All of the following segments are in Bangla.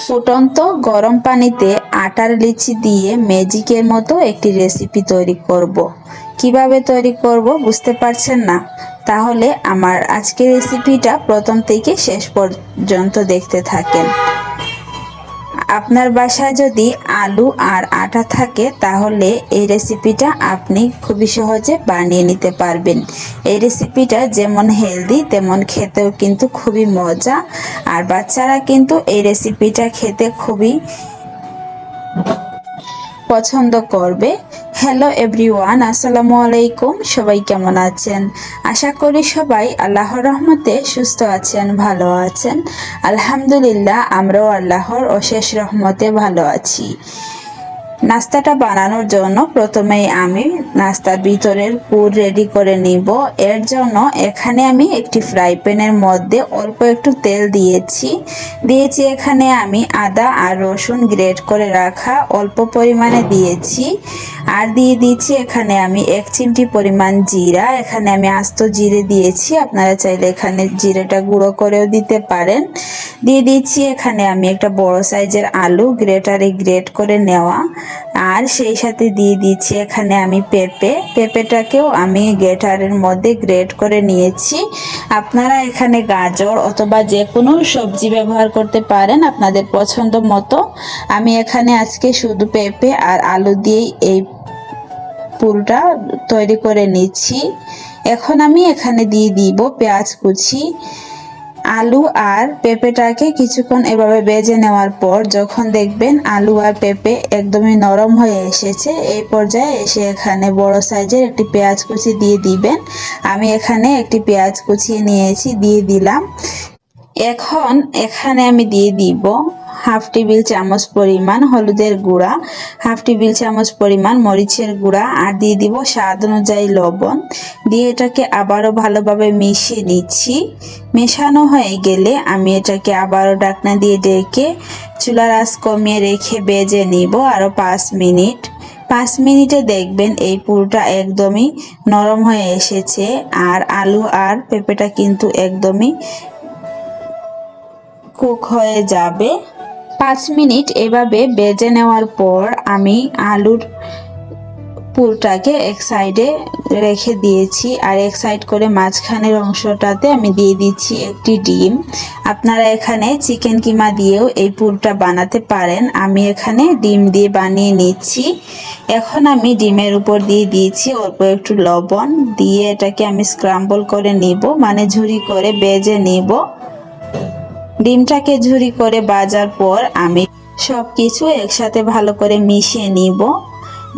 ফুটন্ত গরম পানিতে আটার লিচি দিয়ে ম্যাজিকের মতো একটি রেসিপি তৈরি করব। কিভাবে তৈরি করব বুঝতে পারছেন না? তাহলে আমার আজকের রেসিপিটা প্রথম থেকে শেষ পর্যন্ত দেখতে থাকেন। আপনার বাসায় যদি আলু আর আটা থাকে তাহলে এই রেসিপিটা আপনি খুবই সহজে বানিয়ে নিতে পারবেন। এই রেসিপিটা যেমন হেলদি তেমন খেতেও কিন্তু খুবই মজা, আর বাচ্চারা কিন্তু এই রেসিপিটা খেতে খুবই পছন্দ করবে। হ্যালো এভরিওয়ান, আসসালামু আলাইকুম। সবাই কেমন আছেন? আশা করি সবাই আল্লাহর রহমতে সুস্থ আছেন, ভালো আছেন। আলহামদুলিল্লাহ, আমরাও আল্লাহর অশেষ রহমতে ভালো আছি। নাস্তাটা বানানোর জন্য প্রথমেই আমি নাস্তার ভিতরের পুর রেডি করে নিব। এর জন্য এখানে আমি একটি ফ্রাই প্যানের মধ্যে অল্প একটু তেল দিয়েছি। এখানে আমি আদা আর রসুন গ্রেট করে রাখা অল্প পরিমাণে দিয়েছি। আর দিয়ে দিচ্ছি এখানে আমি 1 চিমটি পরিমাণ জিরা। এখানে আমি আস্ত জিরে দিয়েছি, আপনারা চাইলে এখানে জিরেটা গুঁড়ো করেও দিতে পারেন। দিয়ে দিচ্ছি এখানে আমি একটা বড় সাইজের আলু গ্রেটারে গ্রেট করে নেওয়া। আর সেই সাথে দিয়ে দিচ্ছি এখানে আমি পেঁপেটাকেও আমি গ্রেটারের মধ্যে গ্রেট করে নিয়েছি। আপনারা এখানে গাজর অথবা যে কোনো সবজি ব্যবহার করতে পারেন আপনাদের পছন্দ মতো। আমি এখানে আজকে শুধু পেঁপে আর আলু দিয়েই এই পুরটা তৈরি করে নিচ্ছি। এখন আমি এখানে দিয়ে দিব পেঁয়াজ কুচি। আলু আর পেঁপেটাকে কিছুক্ষণ এভাবে ভেজে নেওয়ার পর যখন দেখবেন আলু আর পেঁপে একদমই নরম হয়ে এসেছে, এই পর্যায়ে এসে এখানে বড় সাইজের একটি পেঁয়াজ কুচি দিয়ে দিবেন। আমি এখানে একটি পেঁয়াজ কুচিয়ে নিয়েছি, দিয়ে দিলাম। এখন এখানে আমি দিয়ে দিব হাফ টেবিল চামচ পরিমাণ হলুদের গুঁড়া, হাফ টেবিল চামচ পরিমাণ মরিচের গুঁড়া, আর দিয়ে দিব স্বাদ অনুযায়ী লবণ। দিয়ে এটাকে আবারও ভালোভাবে মিশিয়ে নিচ্ছি। মেশানো হয়ে গেলে আমি এটাকে আবারও ঢাকনা দিয়ে ঢেকে চুলার আঁচ কমিয়ে রেখে ভেজে নিব আরও 5 মিনিট। 5 মিনিটে দেখবেন এই পুরোটা একদমই নরম হয়ে এসেছে, আর আলু আর পেঁপেটা কিন্তু একদমই কুক হয়ে যাবে। 5 মিনিট এভাবে ভেজে নেওয়ার পর আমি আলুর পুরটাকে এক সাইডে রেখে দিয়েছি, আর এক সাইড করে মাঝখানের অংশটাতে আমি দিয়ে দিচ্ছি একটি ডিম। আপনারা এখানে চিকেন কিমা দিয়েও এই পুরটা বানাতে পারেন। আমি এখানে ডিম দিয়ে বানিয়ে নিচ্ছি। এখন আমি ডিমের উপর দিয়ে দিয়েছি অল্প একটু লবণ, দিয়ে এটাকে আমি স্ক্রাম্বল করে নিব, মানে ঝুরি করে ভেজে নিব। ডিমটাকে ঝুরি করে ভাজার পর আমি সবকিছু একসাথে ভালো করে মিশিয়ে নিব।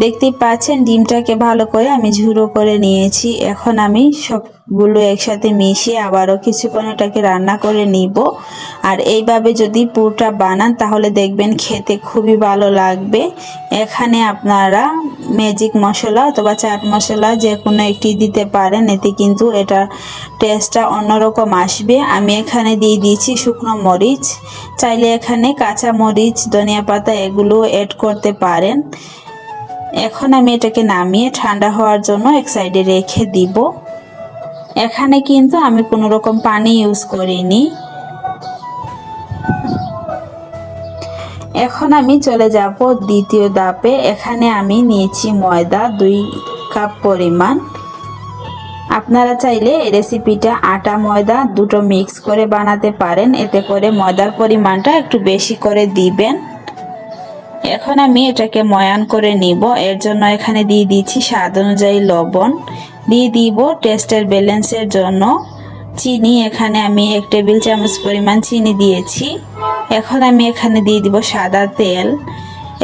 দেখতে পাচ্ছেন ডিমটাকে ভালো করে আমি ঝুরো করে নিয়েছি। এখন আমি সবগুলো একসাথে মিশিয়ে আবারও কিছুক্ষণ এটাকে রান্না করে নিব। আর এইভাবে যদি পুরটা বানান তাহলে দেখবেন খেতে খুবই ভালো লাগবে। এখানে আপনারা ম্যাজিক মশলা অথবা চাট মশলা যে কোনো একটি দিতে পারেন, এতে কিন্তু এটা টেস্টটা অন্যরকম আসবে। আমি এখানে দিয়ে দিয়েছি শুকনো মরিচ, চাইলে এখানে কাঁচা মরিচ, ধনিয়া পাতা এগুলো অ্যাড করতে পারেন। এখন আমি এটাকে নামিয়ে ঠান্ডা হওয়ার জন্য এক সাইডে রেখে দিব। এখানে কিন্তু আমি কোনো রকম পানি ইউজ করিনি। এখন আমি চলে যাব দ্বিতীয় ধাপে। এখানে আমি নিয়েছি ময়দা 2 কাপ পরিমাণ। আপনারা চাইলে এই রেসিপিটা আটা ময়দা দুটো মিক্স করে বানাতে পারেন, এতে করে ময়দার পরিমাণটা একটু বেশি করে দিবেন। এখন আমি এটাকে ময়ান করে নিব। এর জন্য এখানে দিয়ে দিচ্ছি স্বাদ অনুযায়ী লবণ, দিয়ে দিব টেস্টের ব্যালেন্সের জন্য চিনি। এখানে আমি 1 টেবিল চামচ পরিমাণ চিনি দিয়েছি। এখন আমি এখানে দিয়ে দিব সাদা তেল।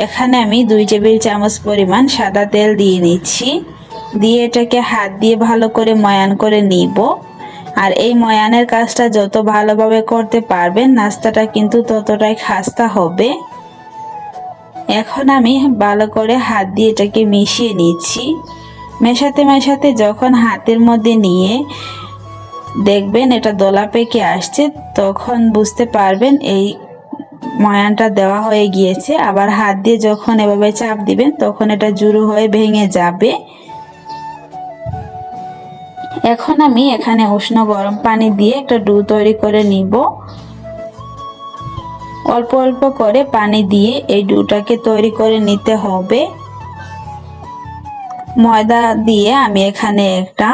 এখানে আমি 2 টেবিল চামচ পরিমাণ সাদা তেল দিয়ে নিচ্ছি। দিয়ে এটাকে হাত দিয়ে ভালো করে ময়ান করে নিব। আর এই ময়ানের কাজটা যত ভালোভাবে করতে পারবেন নাস্তাটা কিন্তু ততটাই খাস্তা হবে। এখন আমি ভালো করে হাত দিয়ে এটাকে মিশিয়ে নিচ্ছি। মেশাতে যখন হাতের মধ্যে নিয়ে দেখবেন এটা দলা পেকে আসছে, তখন বুঝতে পারবেন এই ময়ানটা দেওয়া হয়ে গিয়েছে। আবার হাত দিয়ে যখন এভাবে চাপ দিবেন তখন এটা জুড়ো হয়ে ভেঙে যাবে। এখন আমি এখানে উষ্ণ গরম পানি দিয়ে একটা ডো তৈরি করে নিব। অল্প অল্প করে পানি দিয়ে এই ডোটাকে তৈরি করে নিতে হবে। ময়দা দিয়ে আমি এখানে একটা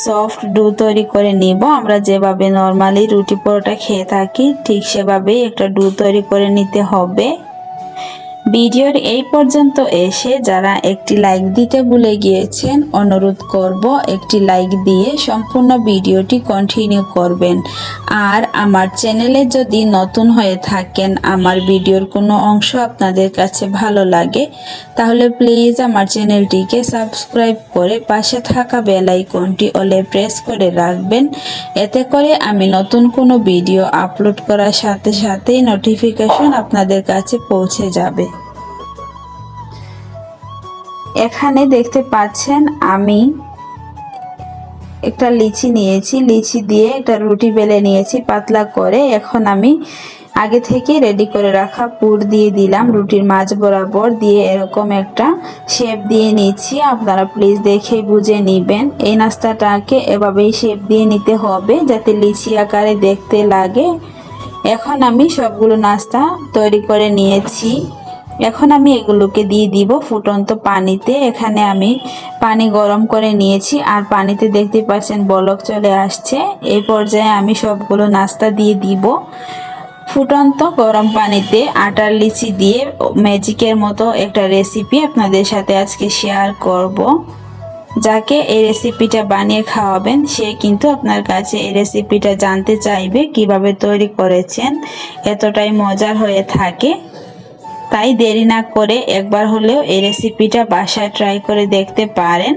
সফট ডো তৈরি করে নিব। আমরা যেভাবে নর্মালি রুটি পরোটা খেয়ে থাকি ঠিক সেভাবেই একটা ডো তৈরি করে নিতে হবে। ভিডিওর এই পর্যন্ত এসে যারা একটি লাইক দিতে ভুলে গিয়েছেন, অনুরোধ করব একটি লাইক দিয়ে সম্পূর্ণ ভিডিওটি কন্টিনিউ করবেন। আর আমার চ্যানেলে যদি নতুন হয়ে থাকেন, আমার ভিডিওর কোনো অংশ আপনাদের কাছে ভালো লাগে, তাহলে প্লিজ আমার চ্যানেলটিকে সাবস্ক্রাইব করে পাশে থাকা বেল আইকনটি অলে প্রেস করে রাখবেন। এতে করে আমি নতুন কোনো ভিডিও আপলোড করার সাথে সাথেই নোটিফিকেশন আপনাদের কাছে পৌঁছে যাবে। এখানে দেখতে পাচ্ছেন আমি একটা লিচি নিয়েছি, লিচি দিয়ে একটা রুটি বেলে নিয়েছি পাতলা করে। এখন আমি আগে থেকে রেডি করে রাখা পুর দিয়ে দিলাম রুটির মাঝ বরাবর, দিয়ে এরকম একটা শেপ দিয়ে নিচ্ছি। আপনারা প্লিজ দেখে বুঝে নেবেন। এই নাস্তাটাকে এভাবেই শেপ দিয়ে নিতে হবে যাতে লিচি আকারে দেখতে লাগে। এখন আমি সবগুলো নাস্তা তৈরি করে নিয়েছি। এখন আমি এগুলোকে দিয়ে দিব ফুটন্ত পানিতে। এখানে আমি পানি গরম করে নিয়েছি আর পানিতে দেখতে পাচ্ছেন বলক চলে আসছে। এই পর্যায়ে আমি সবগুলো নাস্তা দিয়ে দিব ফুটন্ত গরম পানিতে। আটার লিচি দিয়ে ম্যাজিকের মতো একটা রেসিপি আপনাদের সাথে আজকে শেয়ার করব। যাকে এই রেসিপিটা বানিয়ে খাওয়াবেন সে কিন্তু আপনার কাছে এই রেসিপিটা জানতে চাইবে কিভাবে তৈরি করেছেন, এতটাই মজার হয়ে থাকে। তাই দেরি না করে একবার হলেও এই রেসিপিটা বাসায় ট্রাই করে দেখতে পারেন।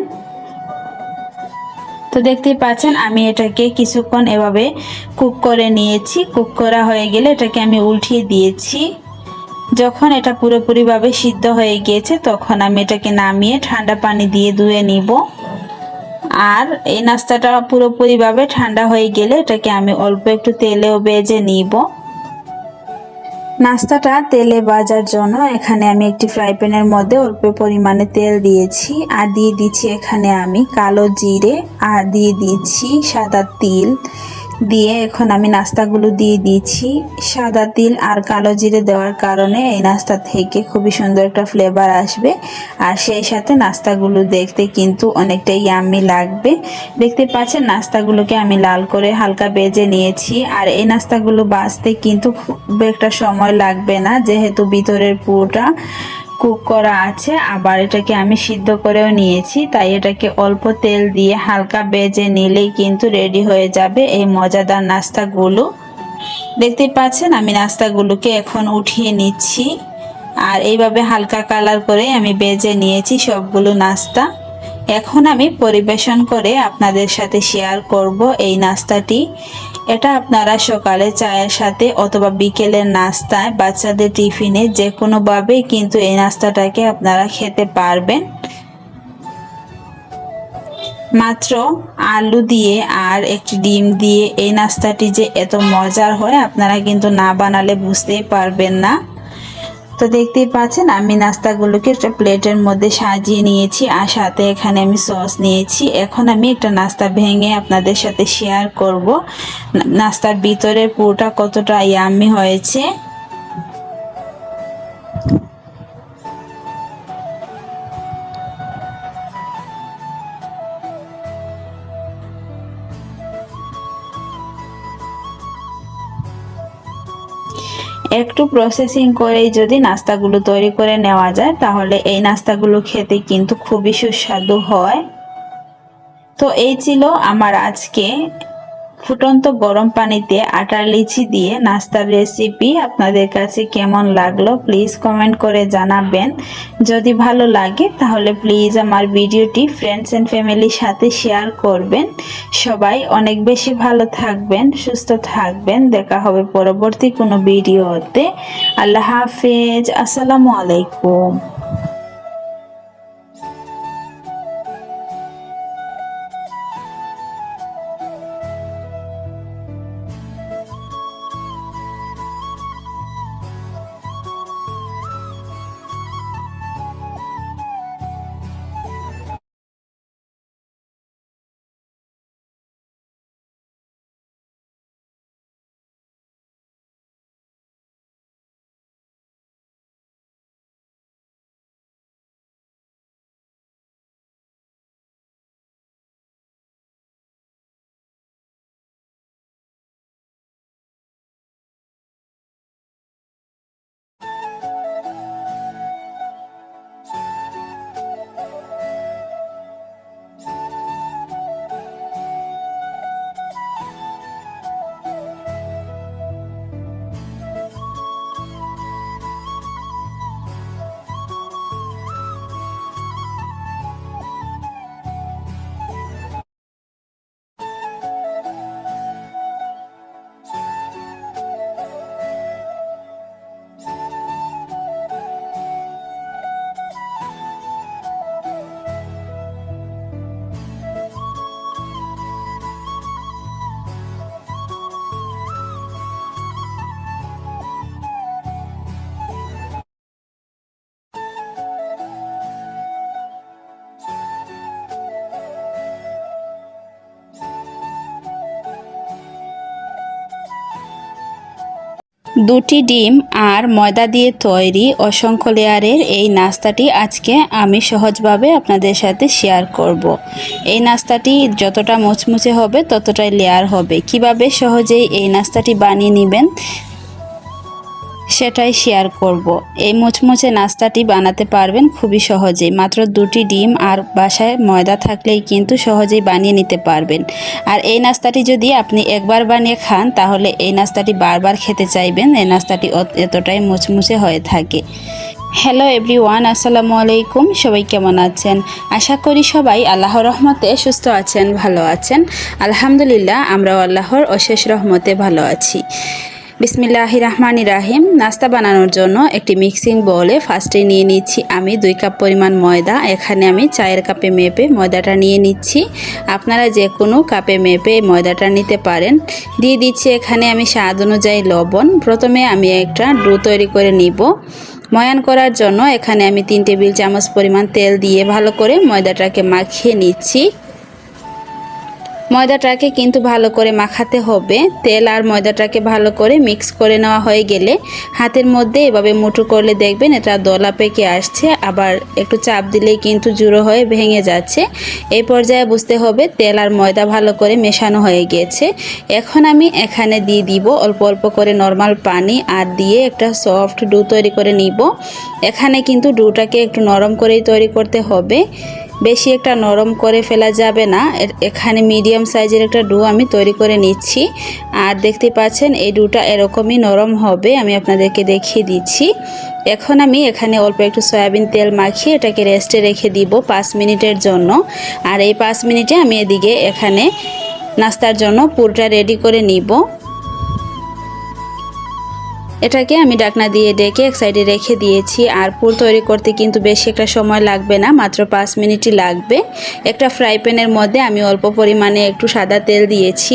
তো দেখতেই পাচ্ছেন আমি এটাকে কিছুক্ষণ এভাবে কুক করে নিয়েছি। কুক করা হয়ে গেলে এটাকে আমি উল্টিয়ে দিয়েছি। যখন এটা পুরোপুরিভাবে সিদ্ধ হয়ে গিয়েছে তখন আমি এটাকে নামিয়ে ঠান্ডা পানি দিয়ে ধুয়ে নিব। আর এই নাস্তাটা পুরোপুরিভাবে ঠান্ডা হয়ে গেলে এটাকে আমি অল্প একটু তেলেও ভেজে নিব। নাস্তাটা তেলে ভাজার জন্য এখানে আমি একটি ফ্রাই প্যানের মধ্যে অল্প পরিমাণে তেল দিয়েছি আর দিয়ে দিচ্ছি এখানে আমি কালো জিরে আর দিয়ে দিচ্ছি সাদা তিল। দিয়ে এখন আমি নাস্তাগুলো দিয়ে দিচ্ছি। সাদা তিল আর কালো জিরে দেওয়ার কারণে এই নাস্তা থেকে খুবই সুন্দর একটা ফ্লেভার আসবে আর সেই সাথে নাস্তাগুলো দেখতে কিন্তু অনেকটাই ইয়াম্মি লাগবে। দেখতে পাচ্ছেন নাস্তাগুলোকে আমি লাল করে হালকা ভেজে নিয়েছি। আর এই নাস্তাগুলো ভাজতে কিন্তু খুব একটা সময় লাগবে না, যেহেতু ভিতরের পুরোটা কুক করা আছে, আবার এটাকে আমি সিদ্ধ করেও নিয়েছি। তাই এটাকে অল্প তেল দিয়ে হালকা ভেজে নিলেই কিন্তু রেডি হয়ে যাবে এই মজাদার নাস্তাগুলো। দেখতে পাচ্ছেন আমি নাস্তাগুলোকে এখন উঠিয়ে নিচ্ছি আর এইভাবে হালকা কালার করে আমি ভেজে নিয়েছি সবগুলো নাস্তা। এখন আমি পরিবেশন করে আপনাদের সাথে শেয়ার করব এই নাস্তাটি। এটা আপনারা সকালে চায়ের সাথে অথবা বিকেলের নাস্তায় বাচ্চাদের টিফিনে যে কোনোভাবেই কিন্তু এই নাস্তাটাকে আপনারা খেতে পারবেন। মাত্র আলু দিয়ে আর একটি ডিম দিয়ে এই নাস্তাটি যে এত মজার হয় আপনারা কিন্তু না বানালে বুঝতেই পারবেন না। তো দেখতেই পাচ্ছেন আমি নাস্তাগুলোকে একটা প্লেটের মধ্যে সাজিয়ে নিয়েছি আর সাথে এখানে আমি সস নিয়েছি। এখন আমি একটা নাস্তা ভেঙে আপনাদের সাথে শেয়ার করব নাস্তার ভিতরের পুরোটা কতটা ইয়াম্মি হয়েছে। একটু প্রসেসিং করেই যদি নাস্তাগুলো তৈরি করে নেওয়া যায় তাহলে এই নাস্তাগুলো খেতে কিন্তু খুবই সুস্বাদু হয়। তো এই ছিল আমার আজকে ফুটন্ত গরম পানিতে আটার লিচি দিয়ে নাস্তার রেসিপি। আপনাদের কাছে কেমন লাগলো প্লিজ কমেন্ট করে জানাবেন। যদি ভালো লাগে তাহলে প্লিজ আমার ভিডিওটি ফ্রেন্ডস এন্ড ফ্যামিলির সাথে শেয়ার করবেন। সবাই অনেক বেশি ভালো থাকবেন, সুস্থ থাকবেন। দেখা হবে পরবর্তী কোনো ভিডিওতে। আল্লাহ হাফেজ, আসসালামু আলাইকুম। দুটি ডিম আর ময়দা দিয়ে তৈরি অসংখ্য লেয়ারের এই নাস্তাটি আজকে আমি সহজভাবে আপনাদের সাথে শেয়ার করব। এই নাস্তাটি যতটা মুচমুচে হবে ততটাই লেয়ার হবে। কিভাবে সহজেই এই নাস্তাটি বানিয়ে নেবেন সেটাই শেয়ার করব। এই মুচমুচে নাস্তাটি বানাতে পারবেন খুবই সহজেই। মাত্র দুটি ডিম আর বাসায় ময়দা থাকলেই কিন্তু সহজেই বানিয়ে নিতে পারবেন। আর এই নাস্তাটি যদি আপনি একবার বানিয়ে খান তাহলে এই নাস্তাটি বারবার খেতে চাইবেন। এই নাস্তাটি এতটাই মুচমুচে হয়ে থাকে। হ্যালো এভরিওয়ান, আসসালামু আলাইকুম। সবাই কেমন আছেন? আশা করি সবাই আল্লাহর রহমতে সুস্থ আছেন, ভালো আছেন। আলহামদুলিল্লাহ, আমরাও আল্লাহর অশেষ রহমতে ভালো আছি। বিসমিল্লাহির রহমানির রহিম। নাস্তা বানানোর জন্য একটি মিক্সিং বোলে ফার্স্টে নিয়ে নিচ্ছি আমি 2 কাপ পরিমাণ ময়দা। এখানে আমি চায়ের কাপে মেপে ময়দাটা নিয়ে নিচ্ছি। আপনারা যে কোনো কাপে মেপে ময়দাটা নিতে পারেন। দিয়ে দিচ্ছি এখানে আমি স্বাদ অনুযায়ী লবণ। প্রথমে আমি একটা ডো তৈরি করে নিব। ময়ান করার জন্য এখানে আমি 3 টেবিল চামচ পরিমাণ তেল দিয়ে ভালো করে ময়দাটাকে মাখিয়ে নিচ্ছি। ময়দাটাকে কিন্তু ভালো করে মাখাতে হবে। তেল আর ময়দাটাকে ভালো করে মিক্স করে নেওয়া হয়ে গেলে হাতের মধ্যে এভাবে মুঠো করলে দেখবেন এটা দলা পেকে আসছে, আবার একটু চাপ দিলেই কিন্তু জুড়ো হয়ে ভেঙে যাচ্ছে। এই পর্যায়ে বুঝতে হবে তেল আর ময়দা ভালো করে মেশানো হয়ে গেছে। এখন আমি এখানে দিয়ে দিব অল্প অল্প করে নর্মাল পানি আর দিয়ে একটা সফট ডো তৈরি করে নিব। এখানে কিন্তু ডোটাকে একটু নরম করেই তৈরি করতে হবে, বেশি একটা নরম করে ফেলা যাবে না। এখানে মিডিয়াম সাইজের একটা ডো আমি তৈরি করে নিচ্ছি। আর দেখতে পাচ্ছেন এই ডোটা এরকমই নরম হবে, আমি আপনাদেরকে দেখিয়ে দিচ্ছি। এখন আমি এখানে অল্প একটু সয়াবিন তেল মাখিয়ে এটাকে রেস্টে রেখে দিব 5 মিনিটের জন্য। আর এই 5 মিনিটে আমি এদিকে এখানে নাস্তার জন্য পুরটা রেডি করে নিব। এটাকে আমি ঢাকনা দিয়ে ডেকে এক সাইডে রেখে দিয়েছি। আর পুর তৈরি করতে কিন্তু বেশি একটা সময় লাগবে না, মাত্র 5 মিনিটই লাগবে। একটা ফ্রাই প্যানের মধ্যে আমি অল্প পরিমাণে একটু সাদা তেল দিয়েছি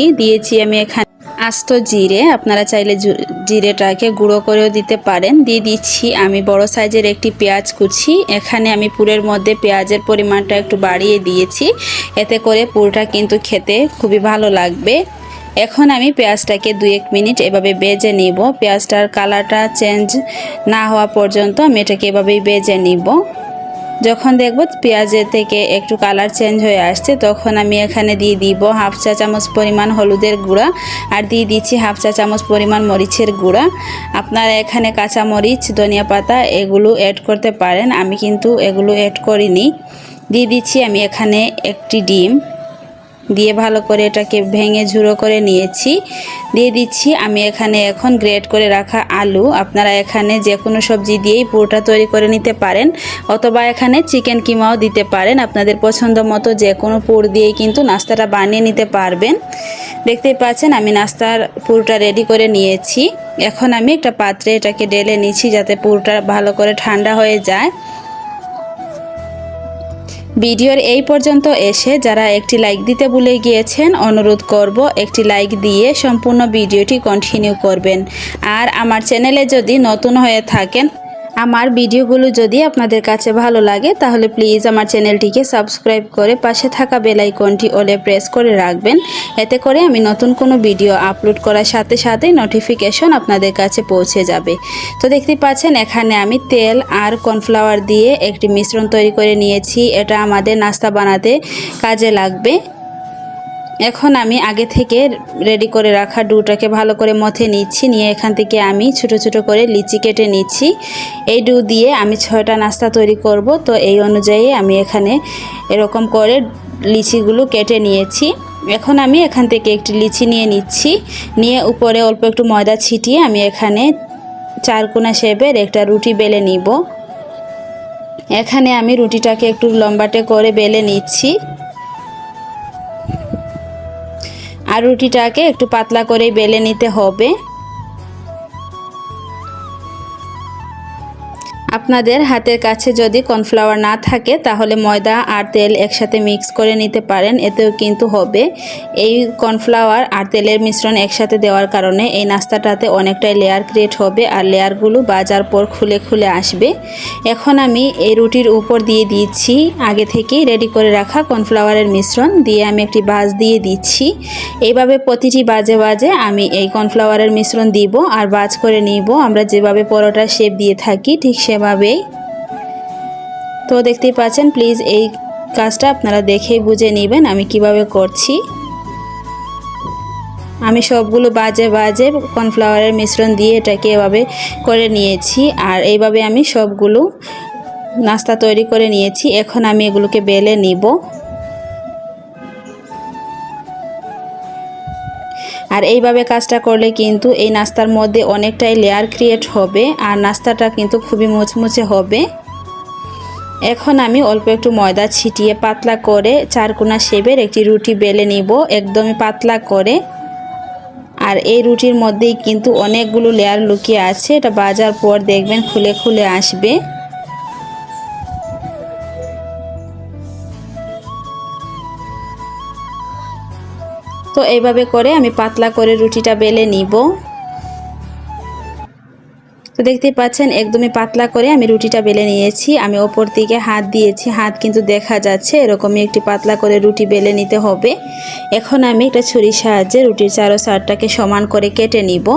আমি এখানে আস্ত জিরে। আপনারা চাইলে জিরেটাকে গুঁড়ো করেও দিতে পারেন। দিয়ে দিচ্ছি আমি বড় সাইজের একটি পেঁয়াজ কুচি। এখানে আমি পুরের মধ্যে পেঁয়াজের পরিমাণটা একটু বাড়িয়ে দিয়েছি, এতে করে পুরটা কিন্তু খেতে খুবই ভালো লাগবে। এখন আমি পেঁয়াজটাকে 2-1 মিনিট এভাবে ভেজে নিব। পেঁয়াজটার কালারটা চেঞ্জ না হওয়া পর্যন্ত আমি এটাকে এভাবেই ভেজে নিব। যখন দেখব পেঁয়াজের থেকে একটু কালার চেঞ্জ হয়ে আসছে তখন আমি এখানে দিয়ে দিব 1/2 চা চামচ পরিমাণ হলুদের গুঁড়া আর দিয়ে দিচ্ছি 1/2 চা চামচ পরিমাণ মরিচের গুঁড়া। আপনারা এখানে কাঁচা মরিচ, ধনিয়া পাতা এগুলো অ্যাড করতে পারেন, আমি কিন্তু এগুলো অ্যাড করিনি। দিয়ে দিচ্ছি আমি এখানে একটি ডিম দিয়ে ভালো করে এটাকে ভেঙে ঝুড়ো করে নিয়েছি। দিয়ে দিচ্ছি আমি এখানে এখন গ্রেট করে রাখা আলু। আপনারা এখানে যে কোনো সবজি দিয়েই পুরোটা তৈরি করে নিতে পারেন, অথবা এখানে চিকেন কিমাও দিতে পারেন। আপনাদের পছন্দ মতো যে কোনো পুর দিয়েই কিন্তু নাস্তাটা বানিয়ে নিতে পারবেন। দেখতেই পাচ্ছেন আমি নাস্তার পুরটা রেডি করে নিয়েছি। এখন আমি একটা পাত্রে এটাকে ঢেলে নিচ্ছি যাতে পুরটা ভালো করে ঠান্ডা হয়ে যায়। ভিডিওর এই পর্যন্ত এসে যারা একটি লাইক দিতে ভুলে গিয়েছেন, অনুরোধ করব একটি লাইক দিয়ে সম্পূর্ণ ভিডিওটি কন্টিনিউ করবেন। আর আমার চ্যানেলে যদি নতুন হয়ে থাকেন, আমার ভিডিওগুলো যদি আপনাদের কাছে ভালো লাগে তাহলে প্লিজ আমার চ্যানেলটিকে সাবস্ক্রাইব করে পাশে থাকা বেল আইকনটি অলে প্রেস করে রাখবেন। এতে করে আমি নতুন কোনো ভিডিও আপলোড করার সাথে সাথে নোটিফিকেশন আপনাদের কাছে পৌঁছে যাবে। তো দেখতে পাচ্ছেন এখানে আমি তেল আর কর্নফ্লাওয়ার দিয়ে একটি মিশ্রণ তৈরি করে নিয়েছি। এটা আমাদের নাস্তা বানাতে কাজে লাগবে। এখন আমি আগে থেকে রেডি করে রাখা ডোটাকে ভালো করে মথে নিচ্ছি। নিয়ে এখান থেকে আমি ছোট ছোট করে লিচি কেটে নিচ্ছি। এই ডো দিয়ে আমি 6টা নাস্তা তৈরি করব, তো এই অনুযায়ী আমি এখানে এরকম করে লিচিগুলো কেটে নিয়েছি। এখন আমি এখান থেকে একটি লিচি নিয়ে নিচ্ছি। নিয়ে উপরে অল্প একটু ময়দা ছিটিয়ে আমি এখানে 4 কোনা শেপের একটা রুটি বেলে নিব। এখানে আমি রুটিটাকে একটু লম্বাটে করে বেলে নিচ্ছি আর রুটিটাকে একটু পাতলা করে বেলে নিতে হবে। আপনাদের হাতের কাছে যদি কর্নফ্লাওয়ার না থাকে তাহলে ময়দা আর তেল একসাথে মিক্স করে নিতে পারেন, এতেও কিন্তু হবে। এই কর্নফ্লাওয়ার আর তেলের মিশ্রণ একসাথে দেওয়ার কারণে এই নাস্তাটাতে অনেকটাই লেয়ার ক্রিয়েট হবে আর লেয়ারগুলো ভাজার পর খুলে খুলে আসবে। এখন আমি এই রুটির উপর দিয়ে দিচ্ছি আগে থেকেই রেডি করে রাখা কর্নফ্লাওয়ারের মিশ্রণ, দিয়ে আমি একটি ভাঁজ দিয়ে দিচ্ছি। এইভাবে প্রতিটি ভাঁজে ভাঁজে আমি এই কর্নফ্লাওয়ারের মিশ্রণ দিব আর ভাঁজ করে নিব, আমরা যেভাবে পরোটার শেপ দিয়ে থাকি ঠিক সেভাবেই। তো দেখতেই পাচ্ছেন, প্লিজ এই কাজটা আপনারা দেখেই বুঝে নেবেন আমি কিভাবে করছি। আমি সবগুলো ভাজে ভাজে কর্নফ্লাওয়ারের মিশ্রণ দিয়ে এটাকে এভাবে করে নিয়েছি আর এইভাবে আমি সবগুলো নাস্তা তৈরি করে নিয়েছি। এখন আমি এগুলোকে বেলে নিব। আর এইভাবে কাজটা করলে কিন্তু এই নাস্তার মধ্যে অনেকটাই লেয়ার ক্রিয়েট হবে আর নাস্তাটা কিন্তু খুবই মুচমুচে হবে। এখন আমি অল্প একটু ময়দা ছিটিয়ে পাতলা করে চারকোনা শেপের একটি রুটি বেলে নিব, একদমই পাতলা করে। আর এই রুটির মধ্যেই কিন্তু অনেকগুলো লেয়ার লুকিয়ে আছে, এটা ভাজার পর দেখবেন খুলে খুলে আসবে। তো এইভাবে করে আমি পাতলা করে রুটিটা বেলে নিব। তো দেখতেই পাচ্ছেন একদমই পাতলা করে আমি রুটিটা বেলে নিয়েছি। আমি ওপর দিকে হাত দিয়েছি, হাত কিন্তু দেখা যাচ্ছে, এরকমই একটি পাতলা করে রুটি বেলে নিতে হবে। এখন আমি একটা ছুরির সাহায্যে রুটির চারো সাইডটাকে সমান করে কেটে নিব।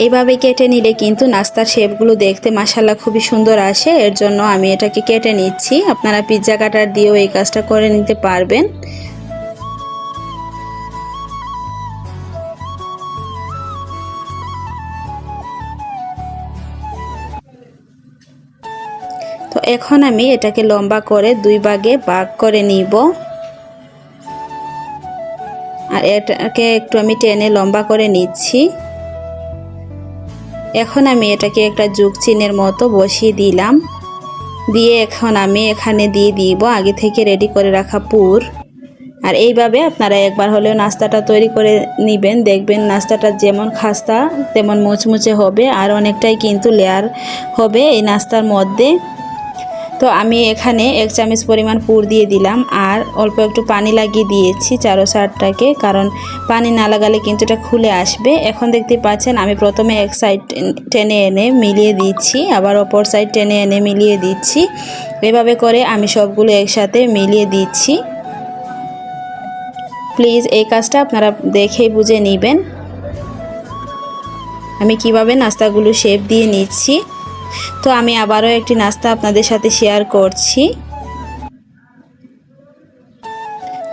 এইভাবে কেটে নিলে কিন্তু নাস্তার শেপগুলো দেখতে মাশাআল্লাহ খুবই সুন্দর আসে, এর জন্য আমি এটাকে কেটে নিচ্ছি। আপনারা পিৎজা কাটার দিয়েও এই কাজটা করে নিতে পারবেন। তো এখন আমি এটাকে লম্বা করে দুই ভাগে ভাগ করে নিব আর এটাকে একটু আমি টেনে লম্বা করে নিচ্ছি। এখন আমি এটাকে একটা যোগ চিহ্নের মতো বসিয়ে দিলাম, দিয়ে এখন আমি এখানে দিয়ে দিব আগে থেকে রেডি করে রাখা পুর। আর এইভাবে আপনারা একবার হলেও নাস্তাটা তৈরি করে নেবেন, দেখবেন নাস্তাটা যেমন খাস্তা তেমন মুচমুচে হবে আর অনেকটাই কিন্তু লেয়ার হবে এই নাস্তার মধ্যে। তো আমি এখানে 1 চামচ পরিমাণ পুর দিয়ে দিলাম আর অল্প একটু পানি লাগিয়ে দিয়েছি চারো সাইডটাকে, কারণ পানি না লাগালে কিন্তু এটা খুলে আসবে। এখন দেখতে পাচ্ছেন আমি প্রথমে এক সাইড টেনে এনে মিলিয়ে দিচ্ছি, আবার অপর সাইড টেনে এনে মিলিয়ে দিচ্ছি। এভাবে করে আমি সবগুলো একসাথে মিলিয়ে দিচ্ছি। প্লিজ এই কাজটা আপনারা দেখেই বুঝে নেবেন আমি কিভাবে নাস্তাগুলো শেপ দিয়ে নিচ্ছি। তো আমি আবারও একটি নাস্তা আপনাদের সাথে শেয়ার করছি।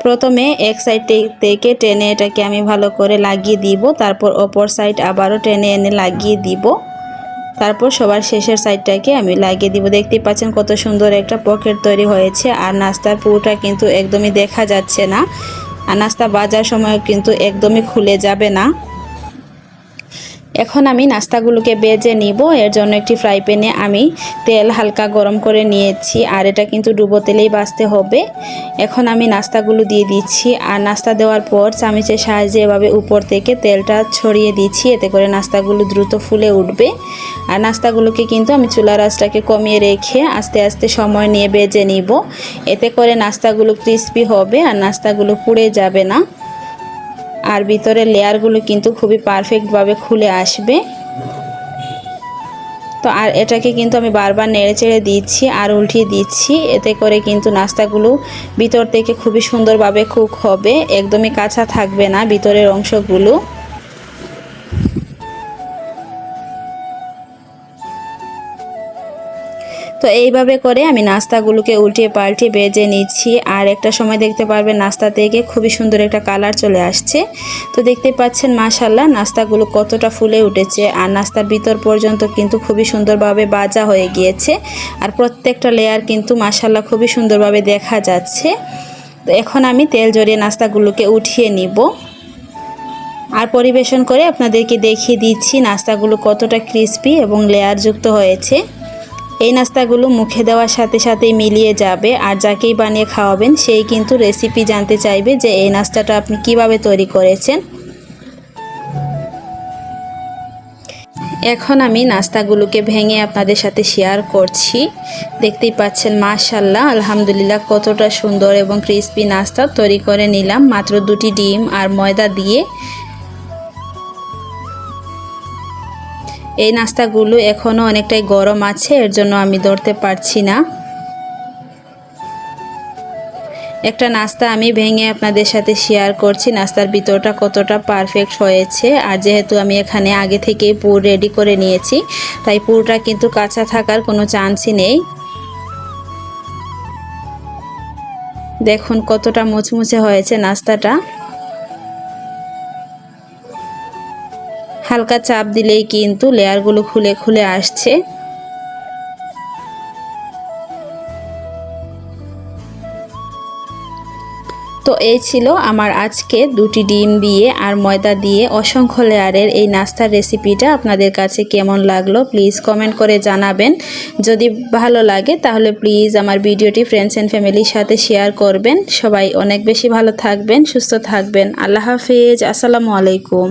প্রথমে এক সাইড থেকে টেনে এটাকে আমি ভালো করে লাগিয়ে দিব, তারপর অপর সাইড আবারও টেনে এনে লাগিয়ে দিব, তারপর সবার শেষের সাইডটাকে আমি লাগিয়ে দিব। দেখতেই পাচ্ছেন কত সুন্দর একটা পকেট তৈরি হয়েছে আর নাস্তার পুরোটা কিন্তু একদমই দেখা যাচ্ছে না আর নাস্তা ভাজার সময় কিন্তু একদমই খুলে যাবে না। এখন আমি নাস্তাগুলোকে ভেজে নিব, এর জন্য একটি ফ্রাই প্যানে আমি তেল হালকা গরম করে নিয়েছি আর এটা কিন্তু ডুবো তেলেই ভাজতে হবে। এখন আমি নাস্তাগুলো দিয়ে দিচ্ছি আর নাস্তা দেওয়ার পর চামচের সাহায্যে এভাবে উপর থেকে তেলটা ছড়িয়ে দিচ্ছি, এতে করে নাস্তাগুলো দ্রুত ফুলে উঠবে। আর নাস্তাগুলোকে কিন্তু আমি চুলার আঁচটাকে কমিয়ে রেখে আস্তে আস্তে সময় নিয়ে ভেজে নিব, এতে করে নাস্তাগুলো ক্রিস্পি হবে আর নাস্তাগুলো পুড়ে যাবে না আর ভিতরের লেয়ারগুলো কিন্তু খুবই পারফেক্টভাবে খুলে আসবে। তো আর এটাকে কিন্তু আমি বারবার নেড়ে চেড়ে দিচ্ছি আর উল্টিয়ে দিচ্ছি, এতে করে কিন্তু নাস্তাগুলো ভিতর থেকে খুবই সুন্দরভাবে কুক হবে, একদমই কাঁচা থাকবে না ভিতরের অংশগুলো। তো এইভাবে করে আমি নাস্তাগুলোকে উল্টিয়ে পাল্টিয়ে ভেজে নিচ্ছি আর একটা সময় দেখতে পারবেন নাস্তা থেকে খুবই সুন্দর একটা কালার চলে আসছে। তো দেখতে পাচ্ছেন মাশাআল্লাহ নাস্তাগুলো কতটা ফুলে উঠেছে আর নাস্তার ভিতর পর্যন্ত কিন্তু খুবই সুন্দরভাবে ভাজা হয়ে গিয়েছে আর প্রত্যেকটা লেয়ার কিন্তু মাশাআল্লাহ খুবই সুন্দরভাবে দেখা যাচ্ছে। তো এখন আমি তেল জড়িয়ে নাস্তাগুলোকে উঠিয়ে নিব আর পরিবেশন করে আপনাদেরকে দেখিয়ে দিচ্ছি নাস্তাগুলো কতটা ক্রিস্পি এবং লেয়ারযুক্ত হয়েছে। এই নাস্তাগুলো মুখে দেওয়ার সাথে সাথেই মিলিয়ে যাবে, আর যাকেই বানিয়ে খাওয়াবেন সেই কিন্তু রেসিপি জানতে চাইবে যে এই নাস্তাটা আপনি কিভাবে তৈরি করেছেন। এখন আমি নাস্তাগুলোকে ভেঙে আপনাদের সাথে শেয়ার করছি। দেখতেই পাচ্ছেন মাশাআল্লাহ, আলহামদুলিল্লাহ কতটা সুন্দর এবং ক্রিস্পি নাস্তা তৈরি করে নিলাম মাত্র 2টি ডিম আর ময়দা দিয়ে। এই নাস্তাগুলো এখনও অনেকটাই গরম আছে, এর জন্য আমি ধরতে পারছি না। একটা নাস্তা আমি ভেঙে আপনাদের সাথে শেয়ার করছি, নাস্তার ভিতরটা কতটা পারফেক্ট হয়েছে। আর যেহেতু আমি এখানে আগে থেকেই পুর রেডি করে নিয়েছি, তাই পুরটা কিন্তু কাঁচা থাকার কোনো চান্সই নেই। দেখুন কতটা মুচমুচে হয়েছে নাস্তাটা। হালকা চাপ দিলেই কিন্তু লেয়ারগুলো খুলে খুলে আসছে। তো এই ছিল আমার আজকে 2টি ডিম দিয়ে আর ময়দা দিয়ে অসংখ্য লেয়ারের এই নাস্তার রেসিপিটা। আপনাদের কাছে কেমন লাগলো প্লিজ কমেন্ট করে জানাবেন। যদি ভালো লাগে তাহলে প্লিজ আমার ভিডিওটি ফ্রেন্ডস অ্যান্ড ফ্যামিলির সাথে শেয়ার করবেন। সবাই অনেক বেশি ভালো থাকবেন, সুস্থ থাকবেন। আল্লাহ হাফেজ, আসসালামু আলাইকুম।